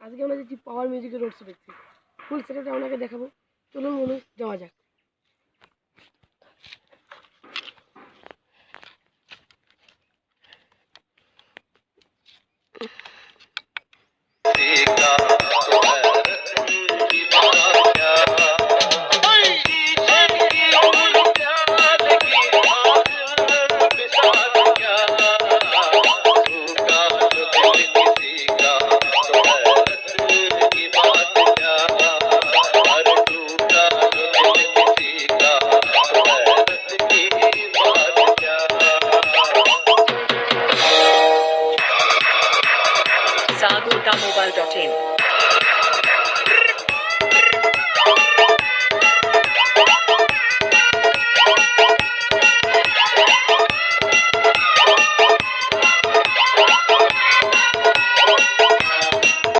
আজকে আমরা যাচ্ছি পাওয়ার মিউজিকের রোড শো দেখছি। ফুল সেটআপটা আপনাকে দেখাবো। চলুন বলুন, যাওয়া যাক। Sagodamobile.in